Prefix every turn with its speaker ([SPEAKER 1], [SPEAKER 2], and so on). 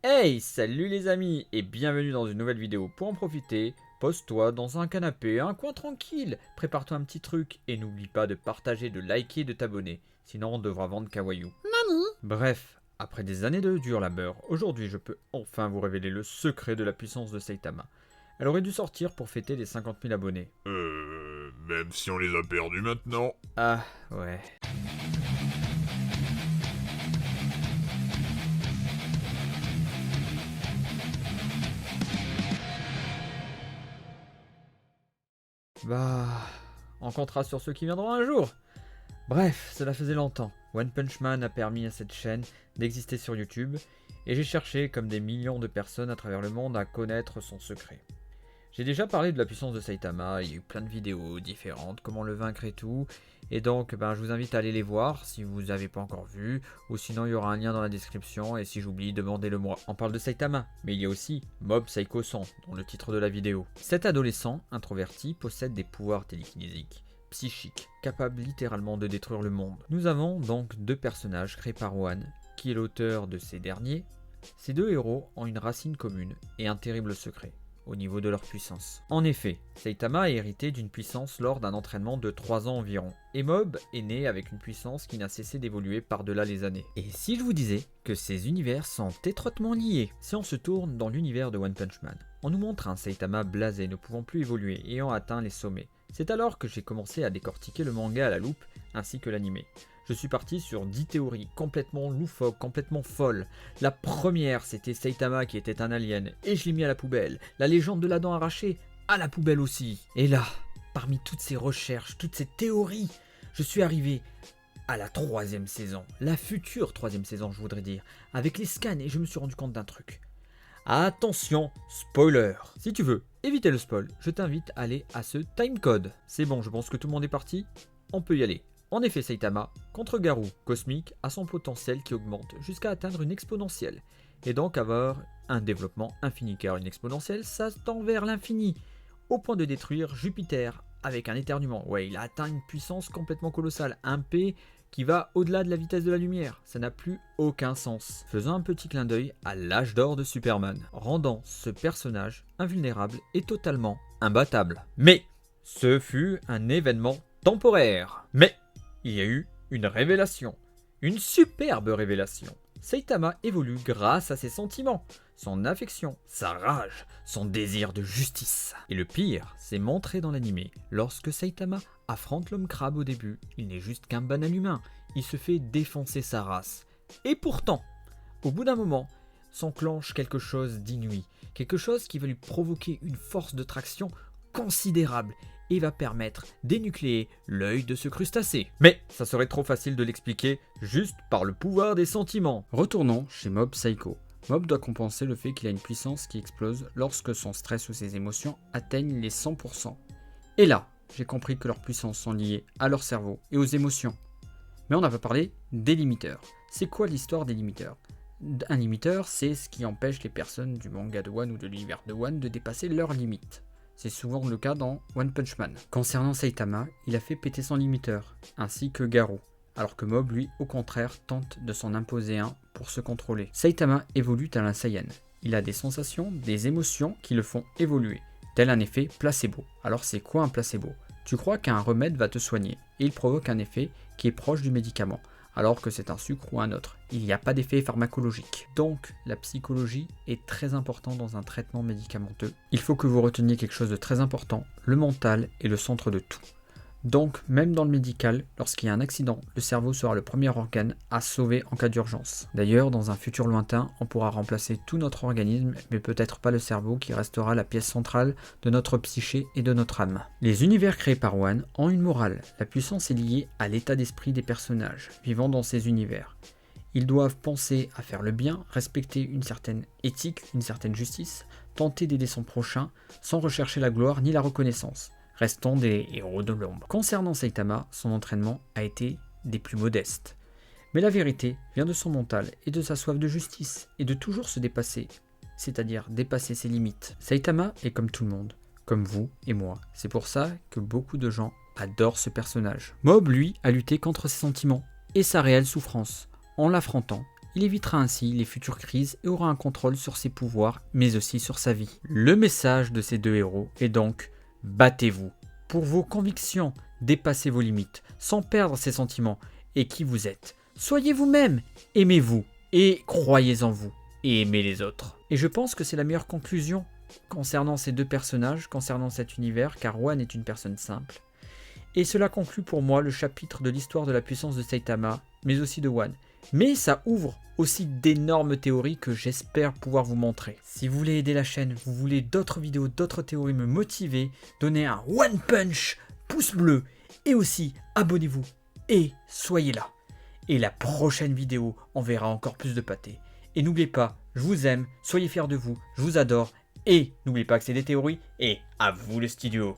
[SPEAKER 1] Hey, salut les amis et bienvenue dans une nouvelle vidéo. Pour en profiter, pose-toi dans un canapé, un coin tranquille, prépare-toi un petit truc et n'oublie pas de partager, de liker et de t'abonner, sinon on devra vendre Kawaii. Bref, après des années de dur labeur, aujourd'hui je peux enfin vous révéler le secret de la puissance de Saitama. Elle aurait dû sortir pour fêter les 50 000 abonnés.
[SPEAKER 2] Même si on les a perdus maintenant.
[SPEAKER 1] Ah, ouais. Bah, on comptera sur ceux qui viendront un jour. Bref, cela faisait longtemps. One Punch Man a permis à cette chaîne d'exister sur YouTube, et j'ai cherché, comme des millions de personnes à travers le monde, à connaître son secret. J'ai déjà parlé de la puissance de Saitama, il y a eu plein de vidéos différentes, comment le vaincre et tout, et donc je vous invite à aller les voir si vous n'avez pas encore vu, ou sinon il y aura un lien dans la description, et si j'oublie, demandez-le moi. On parle de Saitama, mais il y a aussi Mob Psycho 100, dont le titre de la vidéo. Cet adolescent, introverti, possède des pouvoirs télékinésiques, psychiques, capables littéralement de détruire le monde. Nous avons donc deux personnages créés par One, qui est l'auteur de ces derniers. Ces deux héros ont une racine commune et un terrible secret au niveau de leur puissance. En effet, Saitama a hérité d'une puissance lors d'un entraînement de 3 ans environ, et Mob est né avec une puissance qui n'a cessé d'évoluer par-delà les années. Et si je vous disais que ces univers sont étroitement liés? Si on se tourne dans l'univers de One Punch Man, on nous montre un Saitama blasé, ne pouvant plus évoluer, ayant atteint les sommets. C'est alors que j'ai commencé à décortiquer le manga à la loupe, ainsi que l'anime. Je suis parti sur 10 théories complètement loufoques, complètement folles. La première, c'était Saitama qui était un alien, et je l'ai mis à la poubelle. La légende de la dent arrachée, à la poubelle aussi. Et là, parmi toutes ces recherches, toutes ces théories, je suis arrivé à la 3e saison. La future 3e saison, je voudrais dire. Avec les scans, et je me suis rendu compte d'un truc. Attention, spoiler. Si tu veux éviter le spoil, je t'invite à aller à ce timecode. C'est bon, je pense que tout le monde est parti. On peut y aller. En effet, Saitama, contre Garou cosmique, a son potentiel qui augmente jusqu'à atteindre une exponentielle, et donc avoir un développement infini, car une exponentielle, ça tend vers l'infini, au point de détruire Jupiter avec un éternuement. Ouais, il a atteint une puissance complètement colossale, un P qui va au-delà de la vitesse de la lumière. Ça n'a plus aucun sens. Faisant un petit clin d'œil à l'âge d'or de Superman, rendant ce personnage invulnérable et totalement imbattable. Mais ce fut un événement temporaire. Mais il y a eu une révélation, une superbe révélation. Saitama évolue grâce à ses sentiments, son affection, sa rage, son désir de justice. Et le pire, c'est montré dans l'anime. Lorsque Saitama affronte l'homme crabe au début, il n'est juste qu'un banal humain, il se fait défoncer sa race. Et pourtant, au bout d'un moment, s'enclenche quelque chose d'inouï, quelque chose qui va lui provoquer une force de traction considérable et va permettre d'énucléer l'œil de ce crustacé. Mais ça serait trop facile de l'expliquer juste par le pouvoir des sentiments. Retournons chez Mob Psycho. Mob doit compenser le fait qu'il a une puissance qui explose lorsque son stress ou ses émotions atteignent les 100%. Et là, j'ai compris que leurs puissances sont liées à leur cerveau et aux émotions. Mais on n'a pas parlé des limiteurs. C'est quoi l'histoire des limiteurs? Un limiteur, c'est ce qui empêche les personnes du manga de One ou de l'univers de One de dépasser leurs limites. C'est souvent le cas dans One Punch Man. Concernant Saitama, il a fait péter son limiteur, ainsi que Garou, alors que Mob, lui, au contraire, tente de s'en imposer un pour se contrôler. Saitama évolue tel un Saiyan. Il a des sensations, des émotions qui le font évoluer, tel un effet placebo. Alors c'est quoi un placebo? Tu crois qu'un remède va te soigner, et il provoque un effet qui est proche du médicament, alors que c'est un sucre ou un autre. Il n'y a pas d'effet pharmacologique. Donc, la psychologie est très importante dans un traitement médicamenteux. Il faut que vous reteniez quelque chose de très important, le mental est le centre de tout. Donc, même dans le médical, lorsqu'il y a un accident, le cerveau sera le premier organe à sauver en cas d'urgence. D'ailleurs, dans un futur lointain, on pourra remplacer tout notre organisme, mais peut-être pas le cerveau qui restera la pièce centrale de notre psyché et de notre âme. Les univers créés par One ont une morale. La puissance est liée à l'état d'esprit des personnages vivant dans ces univers. Ils doivent penser à faire le bien, respecter une certaine éthique, une certaine justice, tenter d'aider son prochain, sans rechercher la gloire ni la reconnaissance. Restons des héros de l'ombre. Concernant Saitama, son entraînement a été des plus modestes. Mais la vérité vient de son mental et de sa soif de justice, et de toujours se dépasser, c'est-à-dire dépasser ses limites. Saitama est comme tout le monde, comme vous et moi. C'est pour ça que beaucoup de gens adorent ce personnage. Mob, lui, a lutté contre ses sentiments et sa réelle souffrance. En l'affrontant, Il évitera ainsi les futures crises et aura un contrôle sur ses pouvoirs, mais aussi sur sa vie. Le message de ces deux héros est donc « battez-vous pour vos convictions, dépassez vos limites, sans perdre ses sentiments et qui vous êtes. Soyez vous-même, aimez-vous et croyez en vous et aimez les autres. » Et je pense que c'est la meilleure conclusion concernant ces deux personnages, concernant cet univers, car One est une personne simple. Et cela conclut pour moi le chapitre de l'histoire de la puissance de Saitama, mais aussi de One. Mais ça ouvre aussi d'énormes théories que j'espère pouvoir vous montrer. Si vous voulez aider la chaîne, vous voulez d'autres vidéos, d'autres théories me motiver, donnez un One Punch, pouce bleu, et aussi abonnez-vous et soyez là. Et la prochaine vidéo, on verra encore plus de pâté. Et n'oubliez pas, je vous aime, soyez fiers de vous, je vous adore, et n'oubliez pas que c'est des théories, et à vous le studio.